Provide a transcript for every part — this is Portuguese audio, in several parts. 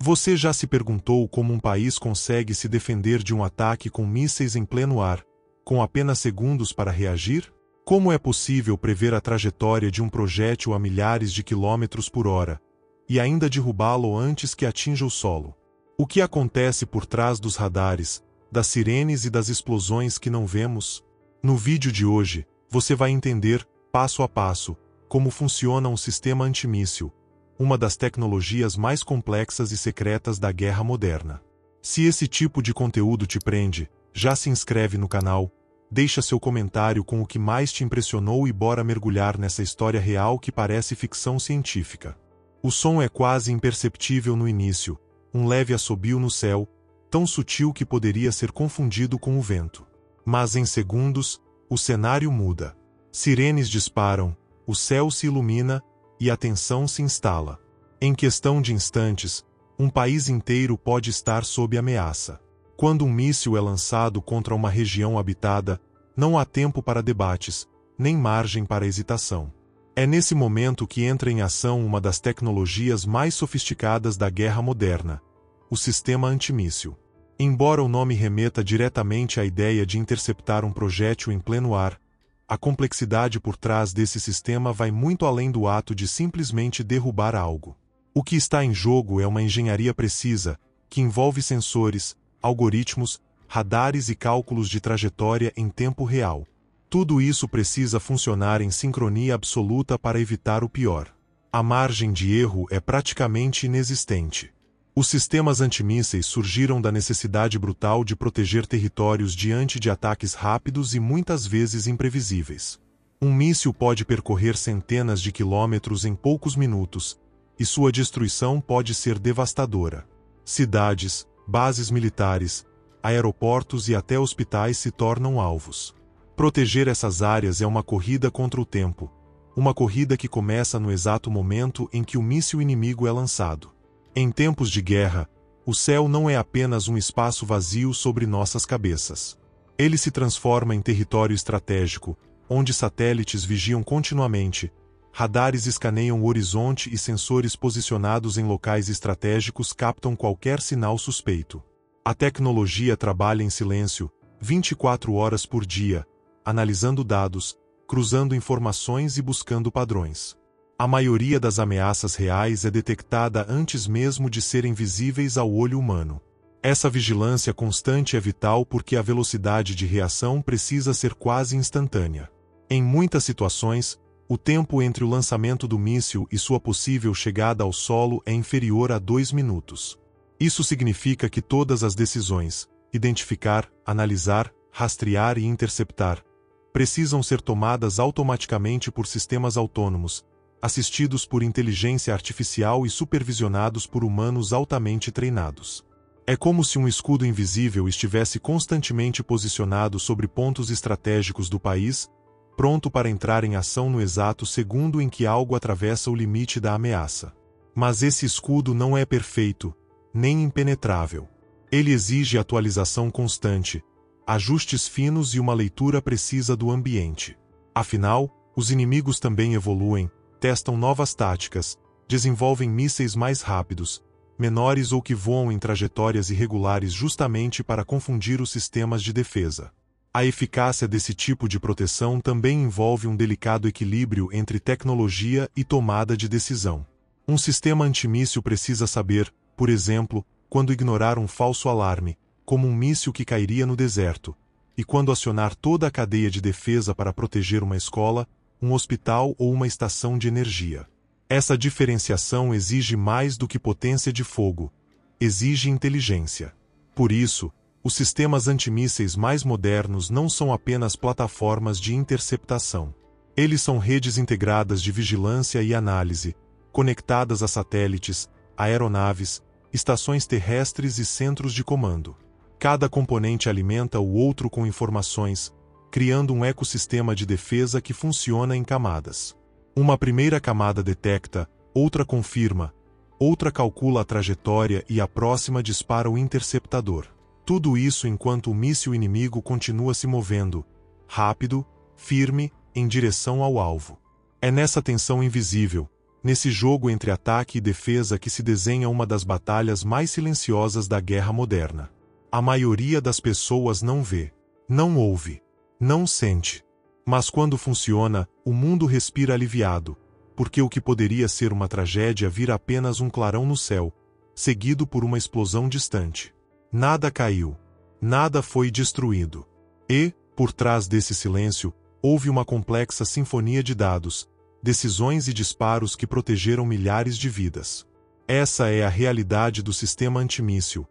Você já se perguntou como um país consegue se defender de um ataque com mísseis em pleno ar, com apenas segundos para reagir? Como é possível prever a trajetória de um projétil a milhares de quilômetros por hora, e ainda derrubá-lo antes que atinja o solo? O que acontece por trás dos radares, das sirenes e das explosões que não vemos? No vídeo de hoje, você vai entender, passo a passo, como funciona um sistema antimíssil, uma das tecnologias mais complexas e secretas da guerra moderna. Se esse tipo de conteúdo te prende, já se inscreve no canal, deixa seu comentário com o que mais te impressionou e bora mergulhar nessa história real que parece ficção científica. O som é quase imperceptível no início, um leve assobio no céu, tão sutil que poderia ser confundido com o vento. Mas em segundos, o cenário muda. Sirenes disparam, o céu se ilumina, e a tensão se instala. Em questão de instantes, um país inteiro pode estar sob ameaça. Quando um míssil é lançado contra uma região habitada, não há tempo para debates, nem margem para hesitação. É nesse momento que entra em ação uma das tecnologias mais sofisticadas da guerra moderna, o sistema antimíssil. Embora o nome remeta diretamente à ideia de interceptar um projétil em pleno ar, a complexidade por trás desse sistema vai muito além do ato de simplesmente derrubar algo. O que está em jogo é uma engenharia precisa, que envolve sensores, algoritmos, radares e cálculos de trajetória em tempo real. Tudo isso precisa funcionar em sincronia absoluta para evitar o pior. A margem de erro é praticamente inexistente. Os sistemas antimísseis surgiram da necessidade brutal de proteger territórios diante de ataques rápidos e muitas vezes imprevisíveis. Um míssil pode percorrer centenas de quilômetros em poucos minutos, e sua destruição pode ser devastadora. Cidades, bases militares, aeroportos e até hospitais se tornam alvos. Proteger essas áreas é uma corrida contra o tempo, uma corrida que começa no exato momento em que o míssil inimigo é lançado. Em tempos de guerra, o céu não é apenas um espaço vazio sobre nossas cabeças. Ele se transforma em território estratégico, onde satélites vigiam continuamente, radares escaneiam o horizonte e sensores posicionados em locais estratégicos captam qualquer sinal suspeito. A tecnologia trabalha em silêncio, 24 horas por dia, analisando dados, cruzando informações e buscando padrões. A maioria das ameaças reais é detectada antes mesmo de serem visíveis ao olho humano. Essa vigilância constante é vital porque a velocidade de reação precisa ser quase instantânea. Em muitas situações, o tempo entre o lançamento do míssil e sua possível chegada ao solo é inferior a 2 minutos. Isso significa que todas as decisões, identificar, analisar, rastrear e interceptar, precisam ser tomadas automaticamente por sistemas autônomos, assistidos por inteligência artificial e supervisionados por humanos altamente treinados. É como se um escudo invisível estivesse constantemente posicionado sobre pontos estratégicos do país, pronto para entrar em ação no exato segundo em que algo atravessa o limite da ameaça. Mas esse escudo não é perfeito, nem impenetrável. Ele exige atualização constante, ajustes finos e uma leitura precisa do ambiente. Afinal, os inimigos também evoluem, testam novas táticas, desenvolvem mísseis mais rápidos, menores ou que voam em trajetórias irregulares justamente para confundir os sistemas de defesa. A eficácia desse tipo de proteção também envolve um delicado equilíbrio entre tecnologia e tomada de decisão. Um sistema antimíssil precisa saber, por exemplo, quando ignorar um falso alarme, como um míssil que cairia no deserto, e quando acionar toda a cadeia de defesa para proteger uma escola, um hospital ou uma estação de energia. Essa diferenciação exige mais do que potência de fogo, exige inteligência. Por isso, os sistemas antimísseis mais modernos não são apenas plataformas de interceptação. Eles são redes integradas de vigilância e análise, conectadas a satélites, aeronaves, estações terrestres e centros de comando. Cada componente alimenta o outro com informações, criando um ecossistema de defesa que funciona em camadas. Uma primeira camada detecta, outra confirma, outra calcula a trajetória e a próxima dispara o interceptador. Tudo isso enquanto o míssil inimigo continua se movendo, rápido, firme, em direção ao alvo. É nessa tensão invisível, nesse jogo entre ataque e defesa que se desenha uma das batalhas mais silenciosas da guerra moderna. A maioria das pessoas não vê, não ouve, não sente. Mas quando funciona, o mundo respira aliviado, porque o que poderia ser uma tragédia vira apenas um clarão no céu, seguido por uma explosão distante. Nada caiu, nada foi destruído. E, por trás desse silêncio, houve uma complexa sinfonia de dados, decisões e disparos que protegeram milhares de vidas. Essa é a realidade do sistema antimíssil.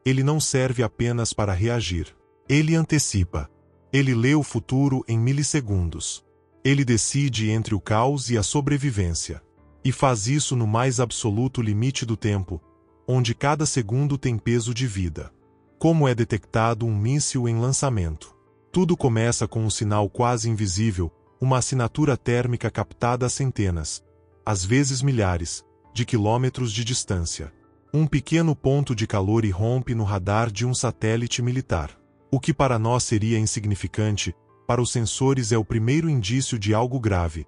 Ele não serve apenas para reagir. Ele antecipa. Ele lê o futuro em milissegundos. Ele decide entre o caos e a sobrevivência. E faz isso no mais absoluto limite do tempo, onde cada segundo tem peso de vida. Como é detectado um míssil em lançamento? Tudo começa com um sinal quase invisível, uma assinatura térmica captada a centenas, às vezes milhares, de quilômetros de distância. Um pequeno ponto de calor irrompe no radar de um satélite militar. O que para nós seria insignificante, para os sensores é o primeiro indício de algo grave.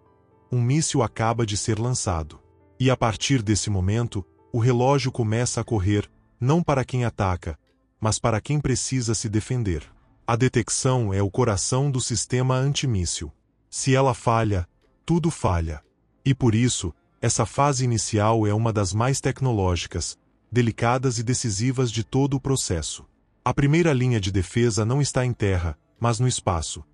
Um míssil acaba de ser lançado. E a partir desse momento, o relógio começa a correr, não para quem ataca, mas para quem precisa se defender. A detecção é o coração do sistema antimíssil. Se ela falha, tudo falha. E por isso, essa fase inicial é uma das mais tecnológicas, delicadas e decisivas de todo o processo. A primeira linha de defesa não está em terra, mas no espaço.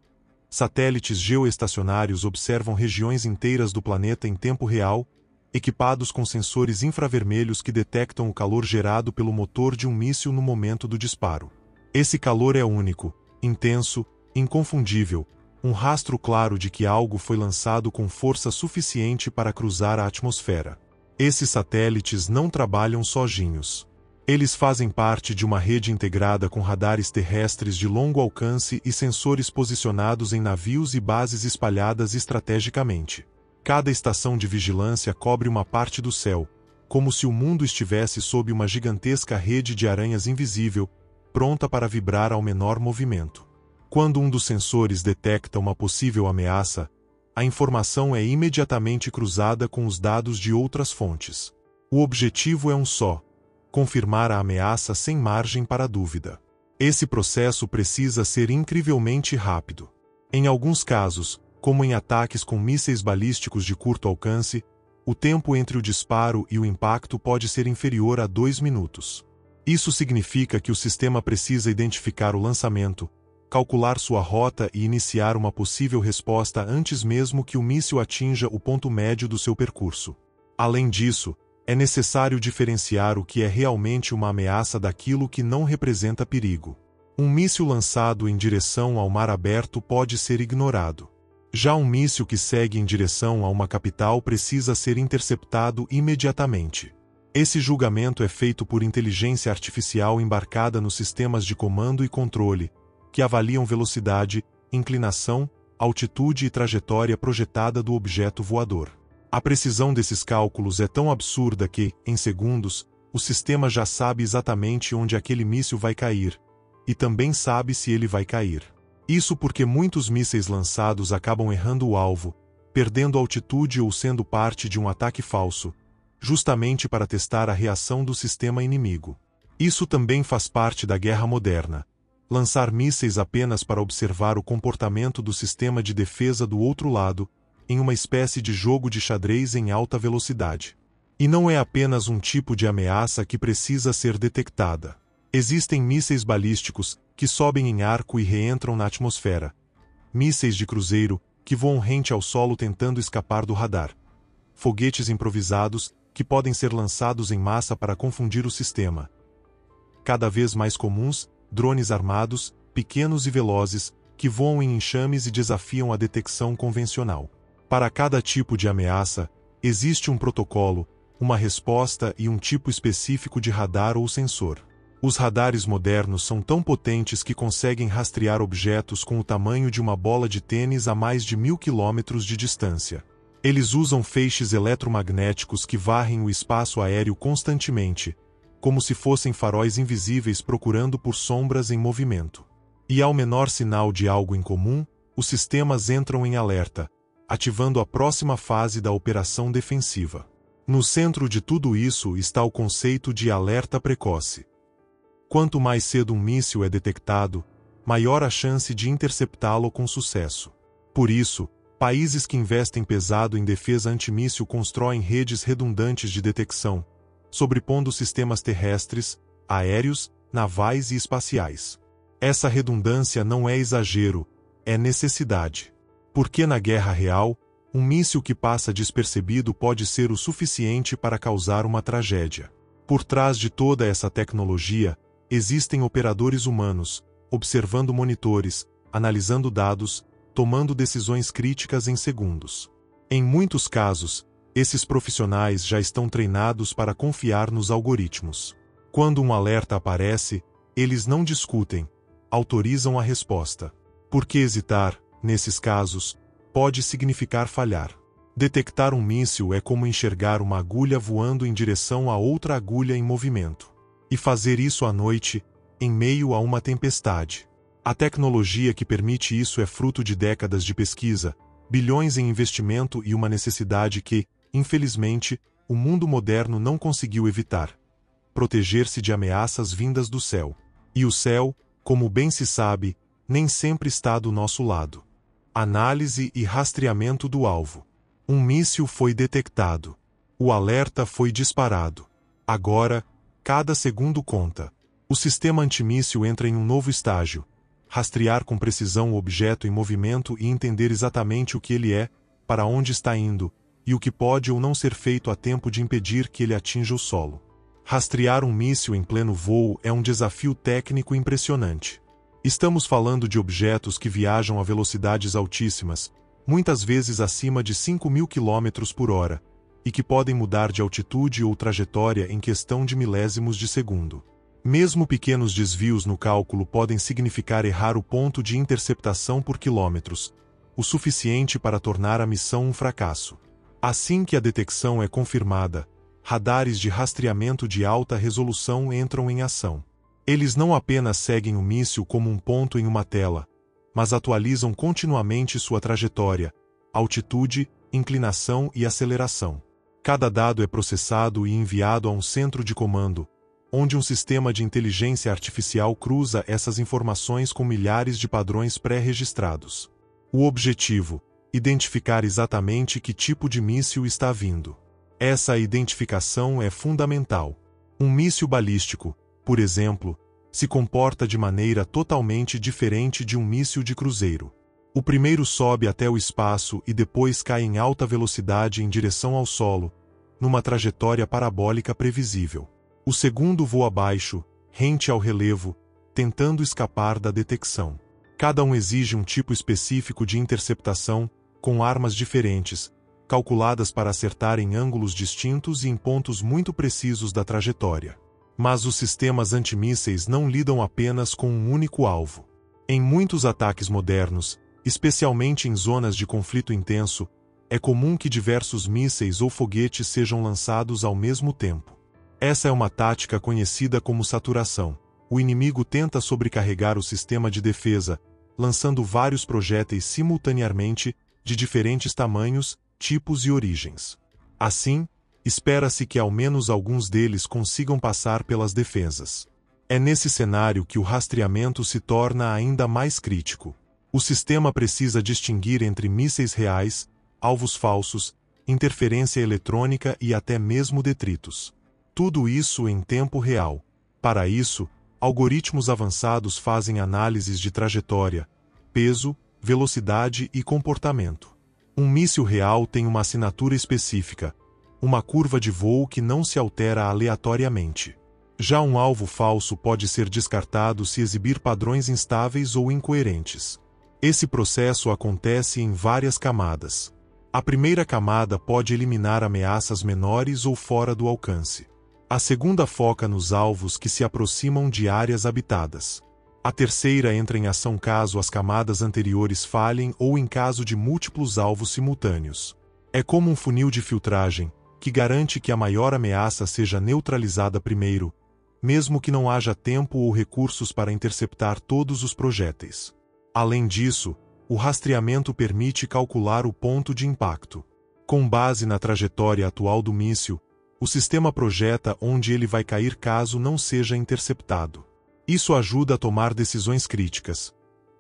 Satélites geoestacionários observam regiões inteiras do planeta em tempo real, equipados com sensores infravermelhos que detectam o calor gerado pelo motor de um míssil no momento do disparo. Esse calor é único, intenso, inconfundível, um rastro claro de que algo foi lançado com força suficiente para cruzar a atmosfera. Esses satélites não trabalham sozinhos. Eles fazem parte de uma rede integrada com radares terrestres de longo alcance e sensores posicionados em navios e bases espalhadas estrategicamente. Cada estação de vigilância cobre uma parte do céu, como se o mundo estivesse sob uma gigantesca rede de aranhas invisível, pronta para vibrar ao menor movimento. Quando um dos sensores detecta uma possível ameaça, a informação é imediatamente cruzada com os dados de outras fontes. O objetivo é um só: confirmar a ameaça sem margem para dúvida. Esse processo precisa ser incrivelmente rápido. Em alguns casos, como em ataques com mísseis balísticos de curto alcance, o tempo entre o disparo e o impacto pode ser inferior a 2 minutos. Isso significa que o sistema precisa identificar o lançamento, calcular sua rota e iniciar uma possível resposta antes mesmo que o míssil atinja o ponto médio do seu percurso. Além disso, é necessário diferenciar o que é realmente uma ameaça daquilo que não representa perigo. Um míssil lançado em direção ao mar aberto pode ser ignorado. Já um míssil que segue em direção a uma capital precisa ser interceptado imediatamente. Esse julgamento é feito por inteligência artificial embarcada nos sistemas de comando e controle, que avaliam velocidade, inclinação, altitude e trajetória projetada do objeto voador. A precisão desses cálculos é tão absurda que, em segundos, o sistema já sabe exatamente onde aquele míssil vai cair, e também sabe se ele vai cair. Isso porque muitos mísseis lançados acabam errando o alvo, perdendo altitude ou sendo parte de um ataque falso, justamente para testar a reação do sistema inimigo. Isso também faz parte da guerra moderna. Lançar mísseis apenas para observar o comportamento do sistema de defesa do outro lado, em uma espécie de jogo de xadrez em alta velocidade. E não é apenas um tipo de ameaça que precisa ser detectada. Existem mísseis balísticos, que sobem em arco e reentram na atmosfera. Mísseis de cruzeiro, que voam rente ao solo tentando escapar do radar. Foguetes improvisados, que podem ser lançados em massa para confundir o sistema. Cada vez mais comuns, drones armados, pequenos e velozes, que voam em enxames e desafiam a detecção convencional. Para cada tipo de ameaça, existe um protocolo, uma resposta e um tipo específico de radar ou sensor. Os radares modernos são tão potentes que conseguem rastrear objetos com o tamanho de uma bola de tênis a mais de 1000 quilômetros de distância. Eles usam feixes eletromagnéticos que varrem o espaço aéreo constantemente, como se fossem faróis invisíveis procurando por sombras em movimento. E ao menor sinal de algo incomum, os sistemas entram em alerta, ativando a próxima fase da operação defensiva. No centro de tudo isso está o conceito de alerta precoce. Quanto mais cedo um míssil é detectado, maior a chance de interceptá-lo com sucesso. Por isso, países que investem pesado em defesa antimíssil constroem redes redundantes de detecção, sobrepondo sistemas terrestres, aéreos, navais e espaciais. Essa redundância não é exagero, é necessidade. Porque na guerra real, um míssil que passa despercebido pode ser o suficiente para causar uma tragédia. Por trás de toda essa tecnologia, existem operadores humanos, observando monitores, analisando dados, tomando decisões críticas em segundos. Em muitos casos, esses profissionais já estão treinados para confiar nos algoritmos. Quando um alerta aparece, eles não discutem, autorizam a resposta. Porque hesitar, nesses casos, pode significar falhar. Detectar um míssil é como enxergar uma agulha voando em direção a outra agulha em movimento. E fazer isso à noite, em meio a uma tempestade. A tecnologia que permite isso é fruto de décadas de pesquisa, bilhões em investimento e uma necessidade que, infelizmente, o mundo moderno não conseguiu evitar: proteger-se de ameaças vindas do céu. E o céu, como bem se sabe, nem sempre está do nosso lado. Análise e rastreamento do alvo. Um míssil foi detectado. O alerta foi disparado. Agora, cada segundo conta. O sistema antimíssil entra em um novo estágio: rastrear com precisão o objeto em movimento e entender exatamente o que ele é, para onde está indo, e o que pode ou não ser feito a tempo de impedir que ele atinja o solo. Rastrear um míssil em pleno voo é um desafio técnico impressionante. Estamos falando de objetos que viajam a velocidades altíssimas, muitas vezes acima de 5.000 km por hora, e que podem mudar de altitude ou trajetória em questão de milésimos de segundo. Mesmo pequenos desvios no cálculo podem significar errar o ponto de interceptação por quilômetros, o suficiente para tornar a missão um fracasso. Assim que a detecção é confirmada, radares de rastreamento de alta resolução entram em ação. Eles não apenas seguem o míssil como um ponto em uma tela, mas atualizam continuamente sua trajetória, altitude, inclinação e aceleração. Cada dado é processado e enviado a um centro de comando, onde um sistema de inteligência artificial cruza essas informações com milhares de padrões pré-registrados. O objetivo: identificar exatamente que tipo de míssil está vindo. Essa identificação é fundamental. Um míssil balístico, por exemplo, se comporta de maneira totalmente diferente de um míssil de cruzeiro. O primeiro sobe até o espaço e depois cai em alta velocidade em direção ao solo, numa trajetória parabólica previsível. O segundo voa abaixo, rente ao relevo, tentando escapar da detecção. Cada um exige um tipo específico de interceptação, com armas diferentes, calculadas para acertar em ângulos distintos e em pontos muito precisos da trajetória. Mas os sistemas antimísseis não lidam apenas com um único alvo. Em muitos ataques modernos, especialmente em zonas de conflito intenso, é comum que diversos mísseis ou foguetes sejam lançados ao mesmo tempo. Essa é uma tática conhecida como saturação. O inimigo tenta sobrecarregar o sistema de defesa, lançando vários projéteis simultaneamente, de diferentes tamanhos, tipos e origens. Assim, espera-se que ao menos alguns deles consigam passar pelas defesas. É nesse cenário que o rastreamento se torna ainda mais crítico. O sistema precisa distinguir entre mísseis reais, alvos falsos, interferência eletrônica e até mesmo detritos. Tudo isso em tempo real. Para isso, algoritmos avançados fazem análises de trajetória, peso, velocidade e comportamento. Um míssil real tem uma assinatura específica, uma curva de voo que não se altera aleatoriamente. Já um alvo falso pode ser descartado se exibir padrões instáveis ou incoerentes. Esse processo acontece em várias camadas. A primeira camada pode eliminar ameaças menores ou fora do alcance. A segunda foca nos alvos que se aproximam de áreas habitadas. A terceira entra em ação caso as camadas anteriores falhem ou em caso de múltiplos alvos simultâneos. É como um funil de filtragem, que garante que a maior ameaça seja neutralizada primeiro, mesmo que não haja tempo ou recursos para interceptar todos os projéteis. Além disso, o rastreamento permite calcular o ponto de impacto. Com base na trajetória atual do míssil, o sistema projeta onde ele vai cair caso não seja interceptado. Isso ajuda a tomar decisões críticas.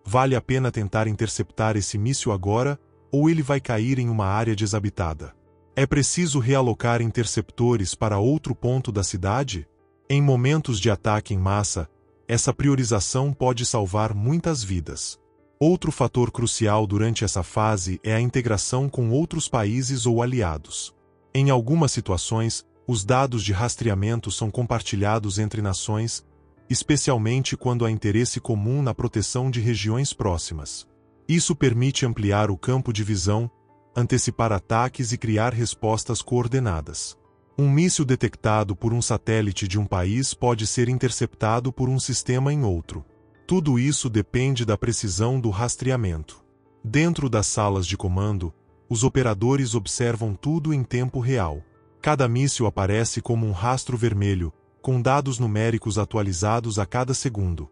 Vale a pena tentar interceptar esse míssil agora, ou ele vai cair em uma área desabitada? É preciso realocar interceptores para outro ponto da cidade? Em momentos de ataque em massa, essa priorização pode salvar muitas vidas. Outro fator crucial durante essa fase é a integração com outros países ou aliados. Em algumas situações, os dados de rastreamento são compartilhados entre nações, especialmente quando há interesse comum na proteção de regiões próximas. Isso permite ampliar o campo de visão, antecipar ataques e criar respostas coordenadas. Um míssil detectado por um satélite de um país pode ser interceptado por um sistema em outro. Tudo isso depende da precisão do rastreamento. Dentro das salas de comando, os operadores observam tudo em tempo real. Cada míssil aparece como um rastro vermelho, com dados numéricos atualizados a cada segundo.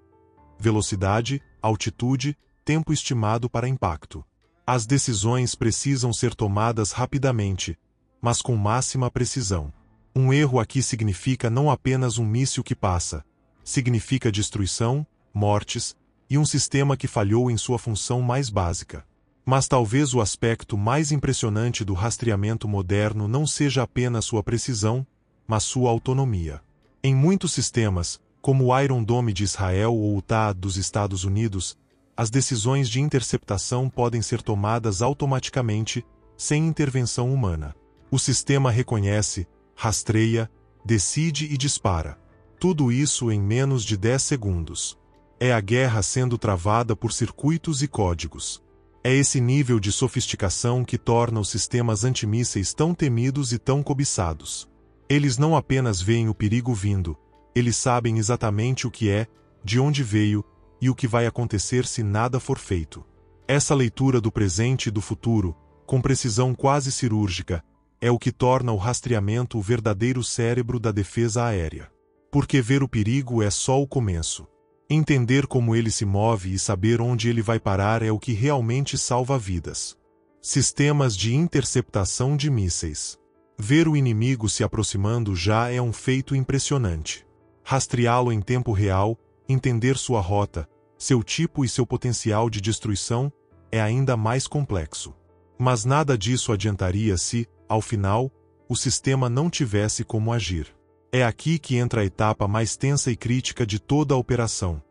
Velocidade, altitude, tempo estimado para impacto. As decisões precisam ser tomadas rapidamente, mas com máxima precisão. Um erro aqui significa não apenas um míssil que passa, significa destruição, mortes, e um sistema que falhou em sua função mais básica. Mas talvez o aspecto mais impressionante do rastreamento moderno não seja apenas sua precisão, mas sua autonomia. Em muitos sistemas, como o Iron Dome de Israel ou o THAAD dos Estados Unidos, as decisões de interceptação podem ser tomadas automaticamente, sem intervenção humana. O sistema reconhece, rastreia, decide e dispara. Tudo isso em menos de 10 segundos. É a guerra sendo travada por circuitos e códigos. É esse nível de sofisticação que torna os sistemas antimísseis tão temidos e tão cobiçados. Eles não apenas veem o perigo vindo, eles sabem exatamente o que é, de onde veio e o que vai acontecer se nada for feito. Essa leitura do presente e do futuro, com precisão quase cirúrgica, é o que torna o rastreamento o verdadeiro cérebro da defesa aérea. Porque ver o perigo é só o começo. Entender como ele se move e saber onde ele vai parar é o que realmente salva vidas. Sistemas de interceptação de mísseis. Ver o inimigo se aproximando já é um feito impressionante. Rastreá-lo em tempo real, entender sua rota, seu tipo e seu potencial de destruição é ainda mais complexo. Mas nada disso adiantaria se, ao final, o sistema não tivesse como agir. É aqui que entra a etapa mais tensa e crítica de toda a operação: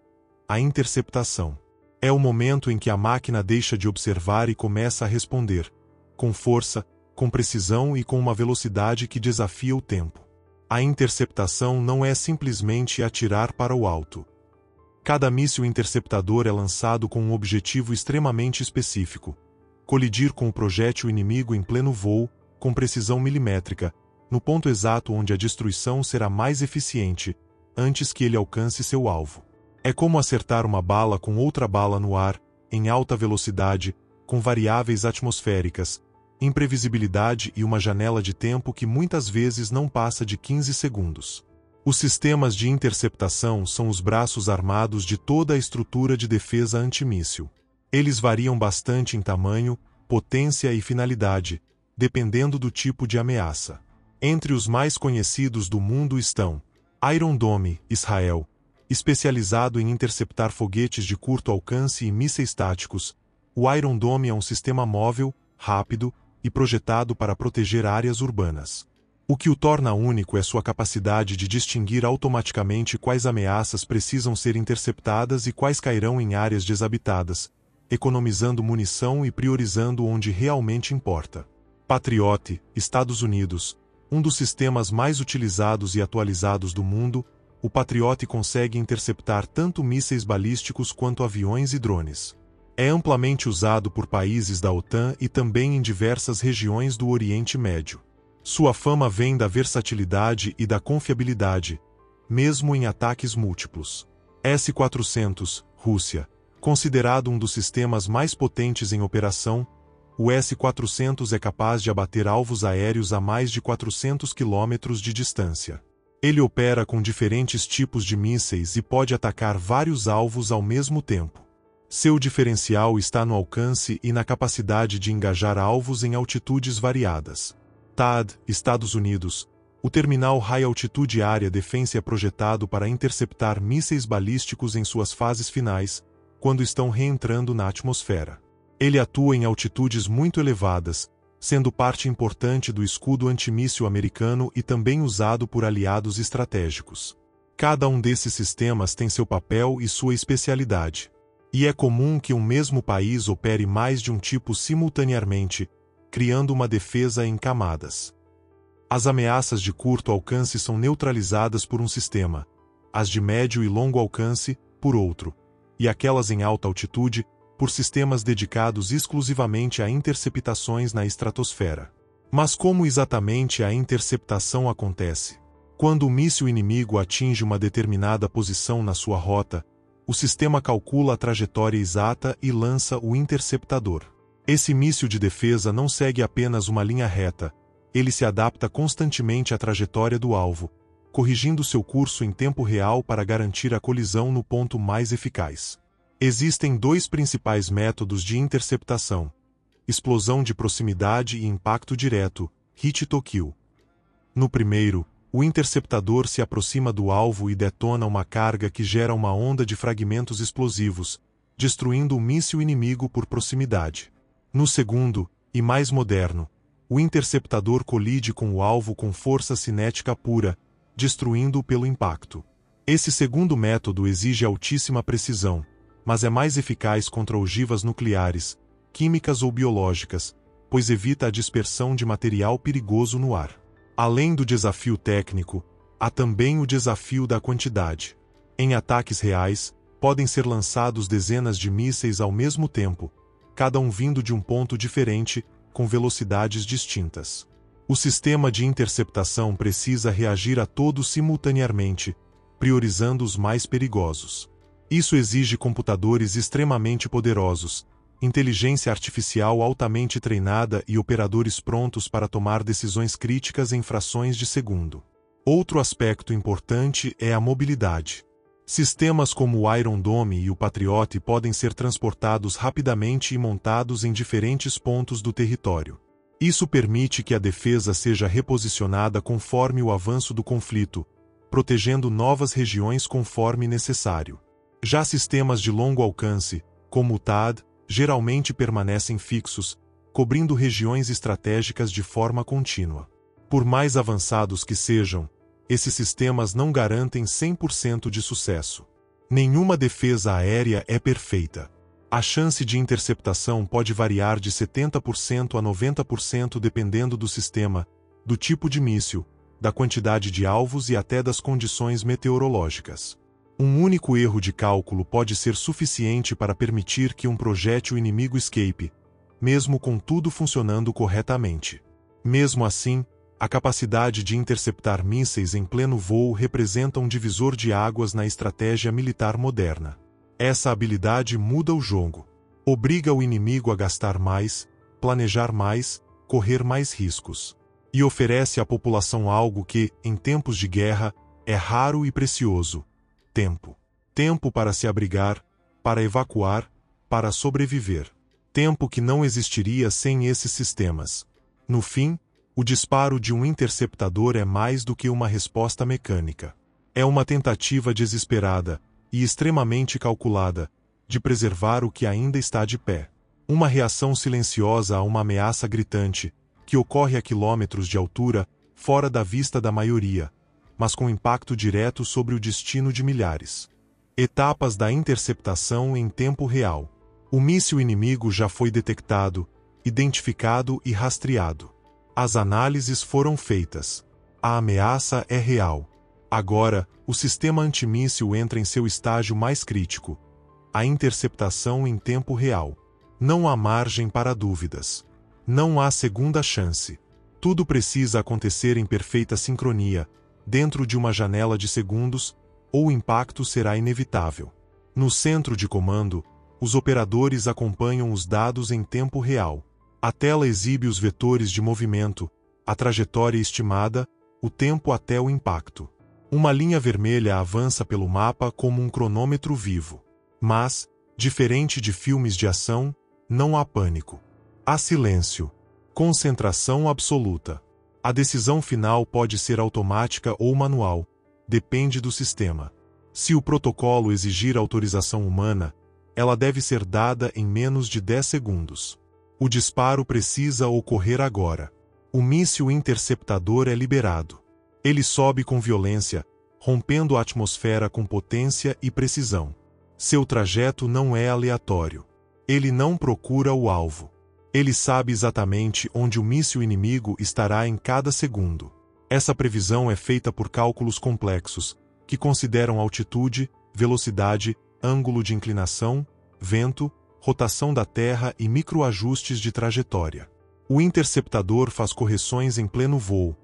a interceptação. É o momento em que a máquina deixa de observar e começa a responder, com força, com precisão e com uma velocidade que desafia o tempo. A interceptação não é simplesmente atirar para o alto. Cada míssil interceptador é lançado com um objetivo extremamente específico: colidir com o projétil inimigo em pleno voo, com precisão milimétrica, no ponto exato onde a destruição será mais eficiente, antes que ele alcance seu alvo. É como acertar uma bala com outra bala no ar, em alta velocidade, com variáveis atmosféricas, imprevisibilidade e uma janela de tempo que muitas vezes não passa de 15 segundos. Os sistemas de interceptação são os braços armados de toda a estrutura de defesa antimíssil. Eles variam bastante em tamanho, potência e finalidade, dependendo do tipo de ameaça. Entre os mais conhecidos do mundo estão Iron Dome, Israel, especializado em interceptar foguetes de curto alcance e mísseis táticos. O Iron Dome é um sistema móvel, rápido e projetado para proteger áreas urbanas. O que o torna único é sua capacidade de distinguir automaticamente quais ameaças precisam ser interceptadas e quais cairão em áreas desabitadas, economizando munição e priorizando onde realmente importa. Patriot, Estados Unidos. Um dos sistemas mais utilizados e atualizados do mundo, o Patriot consegue interceptar tanto mísseis balísticos quanto aviões e drones. É amplamente usado por países da OTAN e também em diversas regiões do Oriente Médio. Sua fama vem da versatilidade e da confiabilidade, mesmo em ataques múltiplos. S-400, Rússia. Considerado um dos sistemas mais potentes em operação, o S-400 é capaz de abater alvos aéreos a mais de 400 km de distância. Ele opera com diferentes tipos de mísseis e pode atacar vários alvos ao mesmo tempo. Seu diferencial está no alcance e na capacidade de engajar alvos em altitudes variadas. THAAD, Estados Unidos. O Terminal High Altitude Area Defense é projetado para interceptar mísseis balísticos em suas fases finais, quando estão reentrando na atmosfera. Ele atua em altitudes muito elevadas, sendo parte importante do escudo antimíssil americano e também usado por aliados estratégicos. Cada um desses sistemas tem seu papel e sua especialidade. E é comum que um mesmo país opere mais de um tipo simultaneamente, criando uma defesa em camadas. As ameaças de curto alcance são neutralizadas por um sistema, as de médio e longo alcance, por outro, e aquelas em alta altitude, por sistemas dedicados exclusivamente a interceptações na estratosfera. Mas como exatamente a interceptação acontece? Quando o míssil inimigo atinge uma determinada posição na sua rota, o sistema calcula a trajetória exata e lança o interceptador. Esse míssil de defesa não segue apenas uma linha reta, ele se adapta constantemente à trajetória do alvo, corrigindo seu curso em tempo real para garantir a colisão no ponto mais eficaz. Existem dois principais métodos de interceptação: explosão de proximidade e impacto direto, hit to kill. No primeiro, o interceptador se aproxima do alvo e detona uma carga que gera uma onda de fragmentos explosivos, destruindo o míssil inimigo por proximidade. No segundo, e mais moderno, o interceptador colide com o alvo com força cinética pura, destruindo-o pelo impacto. Esse segundo método exige altíssima precisão, mas é mais eficaz contra ogivas nucleares, químicas ou biológicas, pois evita a dispersão de material perigoso no ar. Além do desafio técnico, há também o desafio da quantidade. Em ataques reais, podem ser lançados dezenas de mísseis ao mesmo tempo, cada um vindo de um ponto diferente, com velocidades distintas. O sistema de interceptação precisa reagir a todos simultaneamente, priorizando os mais perigosos. Isso exige computadores extremamente poderosos, inteligência artificial altamente treinada e operadores prontos para tomar decisões críticas em frações de segundo. Outro aspecto importante é a mobilidade. Sistemas como o Iron Dome e o Patriot podem ser transportados rapidamente e montados em diferentes pontos do território. Isso permite que a defesa seja reposicionada conforme o avanço do conflito, protegendo novas regiões conforme necessário. Já sistemas de longo alcance, como o THAAD, geralmente permanecem fixos, cobrindo regiões estratégicas de forma contínua. Por mais avançados que sejam, esses sistemas não garantem 100% de sucesso. Nenhuma defesa aérea é perfeita. A chance de interceptação pode variar de 70% a 90% dependendo do sistema, do tipo de míssil, da quantidade de alvos e até das condições meteorológicas. Um único erro de cálculo pode ser suficiente para permitir que um projétil inimigo escape, mesmo com tudo funcionando corretamente. Mesmo assim, a capacidade de interceptar mísseis em pleno voo representa um divisor de águas na estratégia militar moderna. Essa habilidade muda o jogo. Obriga o inimigo a gastar mais, planejar mais, correr mais riscos. E oferece à população algo que, em tempos de guerra, é raro e precioso: tempo. Tempo para se abrigar, para evacuar, para sobreviver. Tempo que não existiria sem esses sistemas. No fim, o disparo de um interceptador é mais do que uma resposta mecânica. É uma tentativa desesperada, e extremamente calculada, de preservar o que ainda está de pé. Uma reação silenciosa a uma ameaça gritante, que ocorre a quilômetros de altura, fora da vista da maioria, mas com impacto direto sobre o destino de milhares. Etapas da interceptação em tempo real. O míssil inimigo já foi detectado, identificado e rastreado. As análises foram feitas. A ameaça é real. Agora, o sistema antimíssil entra em seu estágio mais crítico: a interceptação em tempo real. Não há margem para dúvidas. Não há segunda chance. Tudo precisa acontecer em perfeita sincronia, dentro de uma janela de segundos, ou o impacto será inevitável. No centro de comando, os operadores acompanham os dados em tempo real. A tela exibe os vetores de movimento, a trajetória estimada, o tempo até o impacto. Uma linha vermelha avança pelo mapa como um cronômetro vivo. Mas, Diferente de filmes de ação, não há pânico. Há silêncio. Concentração absoluta. A decisão final pode ser automática ou manual, depende do sistema. Se o protocolo exigir autorização humana, ela deve ser dada em menos de 10 segundos. O disparo precisa ocorrer agora. O míssil interceptador é liberado. Ele sobe com violência, rompendo a atmosfera com potência e precisão. Seu trajeto não é aleatório. Ele não procura o alvo. Ele sabe exatamente onde o míssil inimigo estará em cada segundo. Essa previsão é feita por cálculos complexos, que consideram altitude, velocidade, ângulo de inclinação, vento, rotação da Terra e microajustes de trajetória. O interceptador faz correções em pleno voo,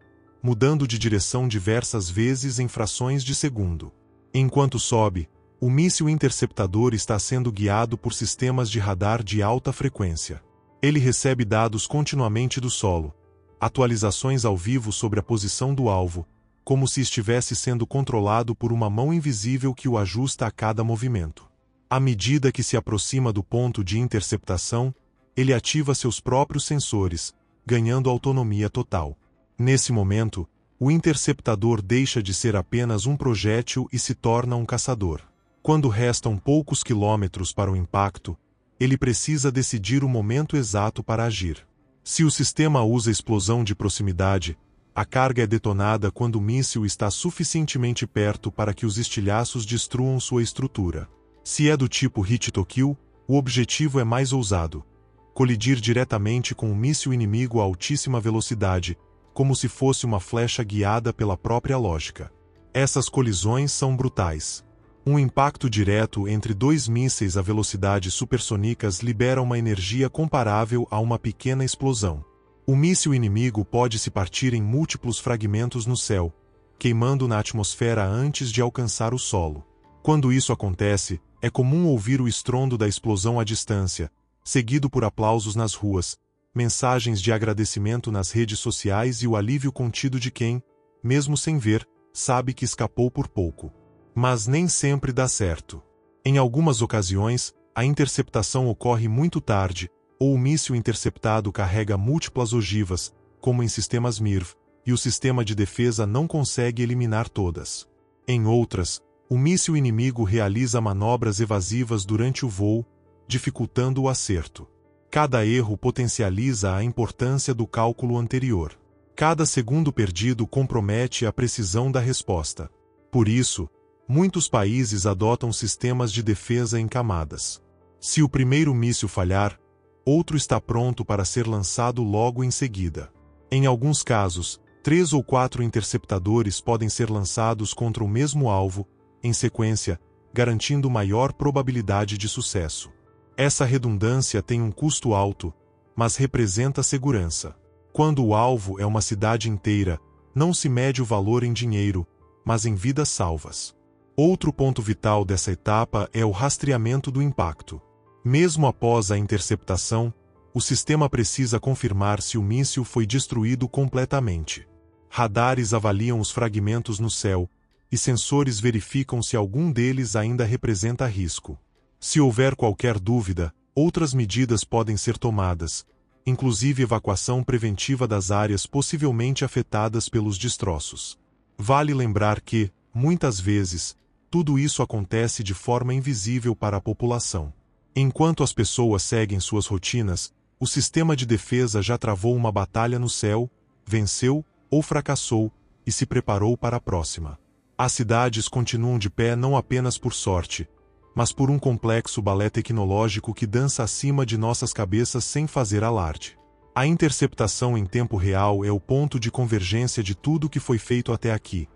mudando de direção diversas vezes em frações de segundo. Enquanto sobe, o míssil interceptador está sendo guiado por sistemas de radar de alta frequência. Ele recebe dados continuamente do solo, atualizações ao vivo sobre a posição do alvo, como se estivesse sendo controlado por uma mão invisível que o ajusta a cada movimento. À medida que se aproxima do ponto de interceptação, ele ativa seus próprios sensores, ganhando autonomia total. Nesse momento, o interceptador deixa de ser apenas um projétil e se torna um caçador. Quando restam poucos quilômetros para o impacto, ele precisa decidir o momento exato para agir. Se o sistema usa explosão de proximidade, a carga é detonada quando o míssil está suficientemente perto para que os estilhaços destruam sua estrutura. Se é do tipo hit to kill, o objetivo é mais ousado: colidir diretamente com um míssil inimigo a altíssima velocidade, como se fosse uma flecha guiada pela própria lógica. Essas colisões são brutais. Um impacto direto entre dois mísseis a velocidades supersônicas libera uma energia comparável a uma pequena explosão. O míssil inimigo pode se partir em múltiplos fragmentos no céu, queimando na atmosfera antes de alcançar o solo. Quando isso acontece, é comum ouvir o estrondo da explosão à distância, seguido por aplausos nas ruas, mensagens de agradecimento nas redes sociais e o alívio contido de quem, mesmo sem ver, sabe que escapou por pouco. Mas nem sempre dá certo. Em algumas ocasiões, a interceptação ocorre muito tarde, ou o míssil interceptado carrega múltiplas ogivas, como em sistemas MIRV, e o sistema de defesa não consegue eliminar todas. Em outras, o míssil inimigo realiza manobras evasivas durante o voo, dificultando o acerto. Cada erro potencializa a importância do cálculo anterior. Cada segundo perdido compromete a precisão da resposta. Por isso, muitos países adotam sistemas de defesa em camadas. Se o primeiro míssil falhar, outro está pronto para ser lançado logo em seguida. Em alguns casos, 3 ou 4 interceptadores podem ser lançados contra o mesmo alvo, em sequência, garantindo maior probabilidade de sucesso. Essa redundância tem um custo alto, mas representa segurança. Quando o alvo é uma cidade inteira, não se mede o valor em dinheiro, mas em vidas salvas. Outro ponto vital dessa etapa é o rastreamento do impacto. Mesmo após a interceptação, o sistema precisa confirmar se o míssil foi destruído completamente. Radares avaliam os fragmentos no céu, e sensores verificam se algum deles ainda representa risco. Se houver qualquer dúvida, outras medidas podem ser tomadas, inclusive evacuação preventiva das áreas possivelmente afetadas pelos destroços. Vale lembrar que, muitas vezes, tudo isso acontece de forma invisível para a população. Enquanto as pessoas seguem suas rotinas, o sistema de defesa já travou uma batalha no céu, venceu ou fracassou e se preparou para a próxima. As cidades continuam de pé não apenas por sorte, mas por um complexo balé tecnológico que dança acima de nossas cabeças sem fazer alarde. A interceptação em tempo real é o ponto de convergência de tudo que foi feito até aqui.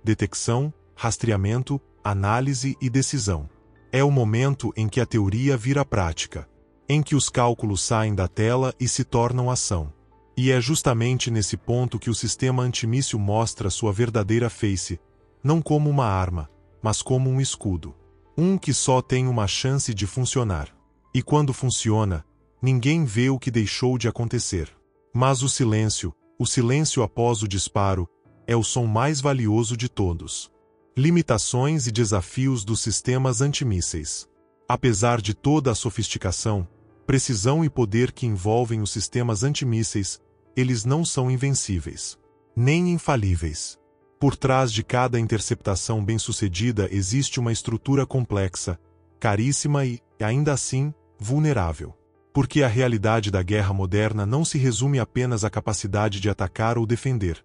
Detecção, rastreamento, análise e decisão. É o momento em que a teoria vira prática, em que os cálculos saem da tela e se tornam ação. E é justamente nesse ponto que o sistema antimíssil mostra sua verdadeira face, não como uma arma, mas como um escudo. Um que só tem uma chance de funcionar. E quando funciona, ninguém vê o que deixou de acontecer. Mas o silêncio após o disparo, é o som mais valioso de todos. Limitações e desafios dos sistemas antimísseis. Apesar de toda a sofisticação, precisão e poder que envolvem os sistemas antimísseis, eles não são invencíveis, nem infalíveis. Por trás de cada interceptação bem-sucedida existe uma estrutura complexa, caríssima e, ainda assim, vulnerável. Porque a realidade da guerra moderna não se resume apenas à capacidade de atacar ou defender,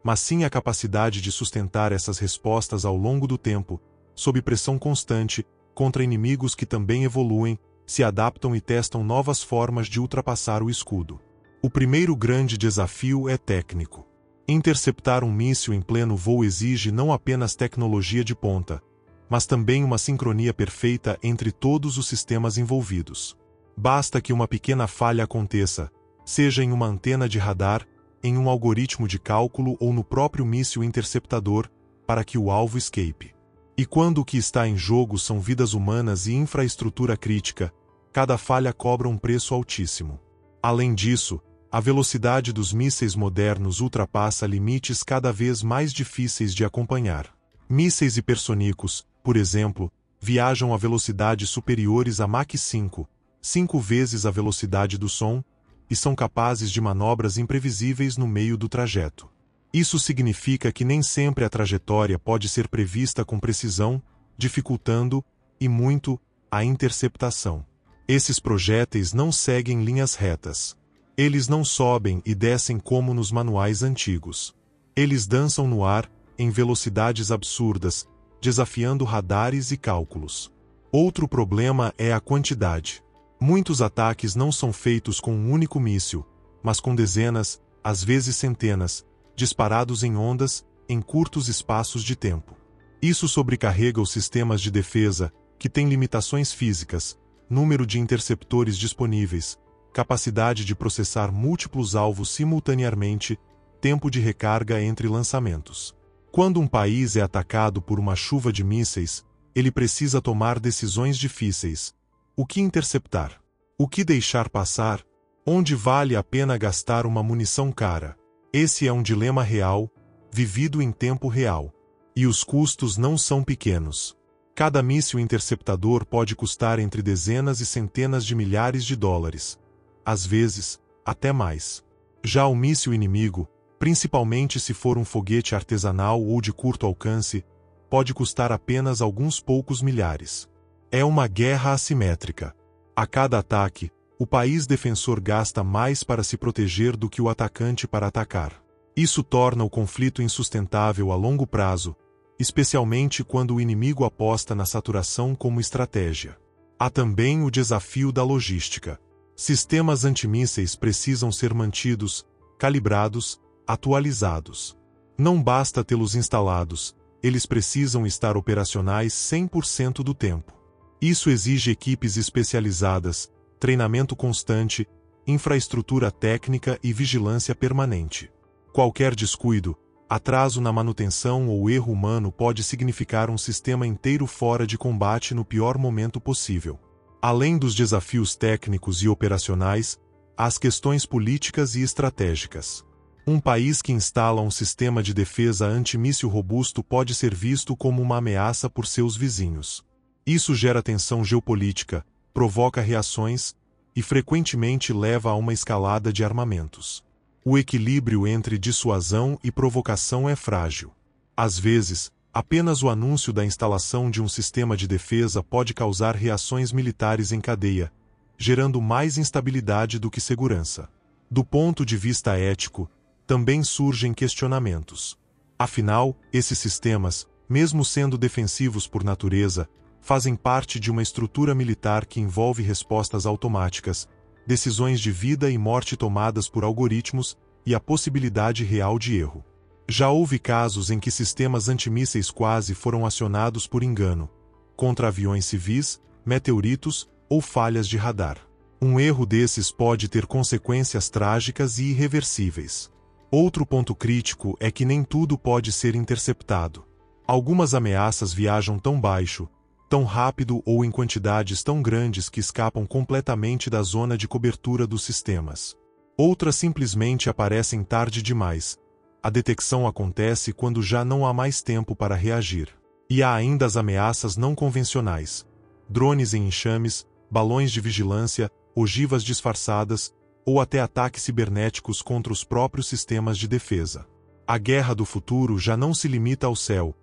mas sim à capacidade de sustentar essas respostas ao longo do tempo, sob pressão constante, contra inimigos que também evoluem, se adaptam e testam novas formas de ultrapassar o escudo. O primeiro grande desafio é técnico. Interceptar um míssil em pleno voo exige não apenas tecnologia de ponta, mas também uma sincronia perfeita entre todos os sistemas envolvidos. Basta que uma pequena falha aconteça, seja em uma antena de radar, em um algoritmo de cálculo ou no próprio míssil interceptador, para que o alvo escape. E quando o que está em jogo são vidas humanas e infraestrutura crítica, cada falha cobra um preço altíssimo. Além disso, a velocidade dos mísseis modernos ultrapassa limites cada vez mais difíceis de acompanhar. Mísseis hipersônicos, por exemplo, viajam a velocidades superiores a Mach 5, 5 vezes a velocidade do som, e são capazes de manobras imprevisíveis no meio do trajeto. Isso significa que nem sempre a trajetória pode ser prevista com precisão, dificultando, e muito, a interceptação. Esses projéteis não seguem linhas retas. Eles não sobem e descem como nos manuais antigos. Eles dançam no ar, em velocidades absurdas, desafiando radares e cálculos. Outro problema é a quantidade. Muitos ataques não são feitos com um único míssil, mas com dezenas, às vezes centenas, disparados em ondas, em curtos espaços de tempo. Isso sobrecarrega os sistemas de defesa, que têm limitações físicas, número de interceptores disponíveis, capacidade de processar múltiplos alvos simultaneamente, tempo de recarga entre lançamentos. Quando um país é atacado por uma chuva de mísseis, ele precisa tomar decisões difíceis. O que interceptar? O que deixar passar? Onde vale a pena gastar uma munição cara? Esse é um dilema real, vivido em tempo real. E os custos não são pequenos. Cada míssil interceptador pode custar entre dezenas e centenas de milhares de dólares. Às vezes, até mais. Já o míssil inimigo, principalmente se for um foguete artesanal ou de curto alcance, pode custar apenas alguns poucos milhares. É uma guerra assimétrica. A cada ataque, o país defensor gasta mais para se proteger do que o atacante para atacar. Isso torna o conflito insustentável a longo prazo, especialmente quando o inimigo aposta na saturação como estratégia. Há também o desafio da logística. Sistemas antimísseis precisam ser mantidos, calibrados, atualizados. Não basta tê-los instalados, eles precisam estar operacionais 100% do tempo. Isso exige equipes especializadas, treinamento constante, infraestrutura técnica e vigilância permanente. Qualquer descuido, atraso na manutenção ou erro humano pode significar um sistema inteiro fora de combate no pior momento possível. Além dos desafios técnicos e operacionais, há as questões políticas e estratégicas. Um país que instala um sistema de defesa antimíssil robusto pode ser visto como uma ameaça por seus vizinhos. Isso gera tensão geopolítica, provoca reações e frequentemente leva a uma escalada de armamentos. O equilíbrio entre dissuasão e provocação é frágil. Às vezes, apenas o anúncio da instalação de um sistema de defesa pode causar reações militares em cadeia, gerando mais instabilidade do que segurança. Do ponto de vista ético, também surgem questionamentos. Afinal, esses sistemas, mesmo sendo defensivos por natureza, fazem parte de uma estrutura militar que envolve respostas automáticas, decisões de vida e morte tomadas por algoritmos e a possibilidade real de erro. Já houve casos em que sistemas antimísseis quase foram acionados por engano, contra aviões civis, meteoritos ou falhas de radar. Um erro desses pode ter consequências trágicas e irreversíveis. Outro ponto crítico é que nem tudo pode ser interceptado. Algumas ameaças viajam tão baixo, tão rápido ou em quantidades tão grandes que escapam completamente da zona de cobertura dos sistemas. Outras simplesmente aparecem tarde demais. A detecção acontece quando já não há mais tempo para reagir. E há ainda as ameaças não convencionais. drones em enxames, balões de vigilância, ogivas disfarçadas, ou até ataques cibernéticos contra os próprios sistemas de defesa. A guerra do futuro já não se limita ao céu,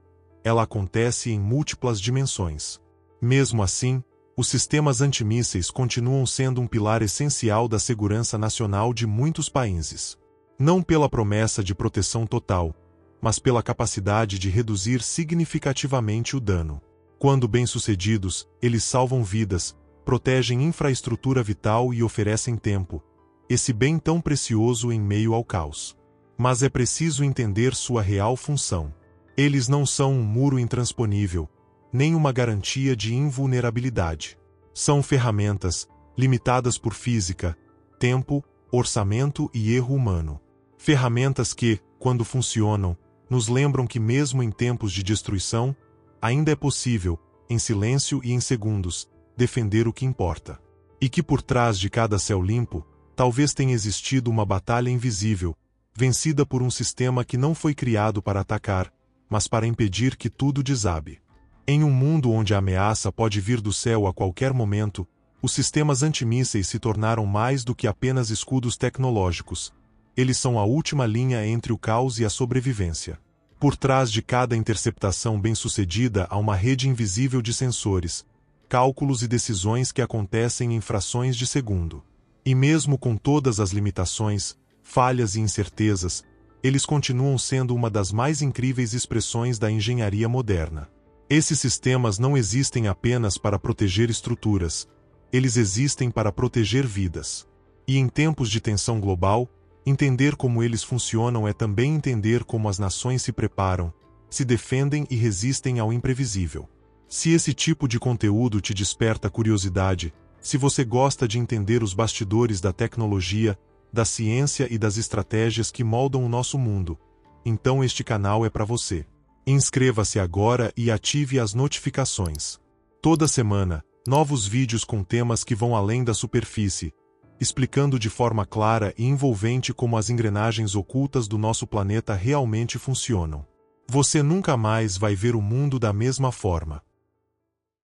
ela acontece em múltiplas dimensões. Mesmo assim, os sistemas antimísseis continuam sendo um pilar essencial da segurança nacional de muitos países. Não pela promessa de proteção total, mas pela capacidade de reduzir significativamente o dano. Quando bem-sucedidos, eles salvam vidas, protegem infraestrutura vital e oferecem tempo, esse bem tão precioso em meio ao caos. Mas é preciso entender sua real função. Eles não são um muro intransponível, nem uma garantia de invulnerabilidade. São ferramentas, limitadas por física, tempo, orçamento e erro humano. Ferramentas que, quando funcionam, nos lembram que mesmo em tempos de destruição, ainda é possível, em silêncio e em segundos, defender o que importa. E que por trás de cada céu limpo, talvez tenha existido uma batalha invisível, vencida por um sistema que não foi criado para atacar, mas para impedir que tudo desabe. Em um mundo onde a ameaça pode vir do céu a qualquer momento, os sistemas antimísseis se tornaram mais do que apenas escudos tecnológicos. Eles são a última linha entre o caos e a sobrevivência. Por trás de cada interceptação bem-sucedida há uma rede invisível de sensores, cálculos e decisões que acontecem em frações de segundo. E mesmo com todas as limitações, falhas e incertezas, eles continuam sendo uma das mais incríveis expressões da engenharia moderna. Esses sistemas não existem apenas para proteger estruturas, eles existem para proteger vidas. E em tempos de tensão global, entender como eles funcionam é também entender como as nações se preparam, se defendem e resistem ao imprevisível. Se esse tipo de conteúdo te desperta curiosidade, se você gosta de entender os bastidores da tecnologia, da ciência e das estratégias que moldam o nosso mundo, então este canal é para você. Inscreva-se agora e ative as notificações. Toda semana, novos vídeos com temas que vão além da superfície, explicando de forma clara e envolvente como as engrenagens ocultas do nosso planeta realmente funcionam. Você nunca mais vai ver o mundo da mesma forma.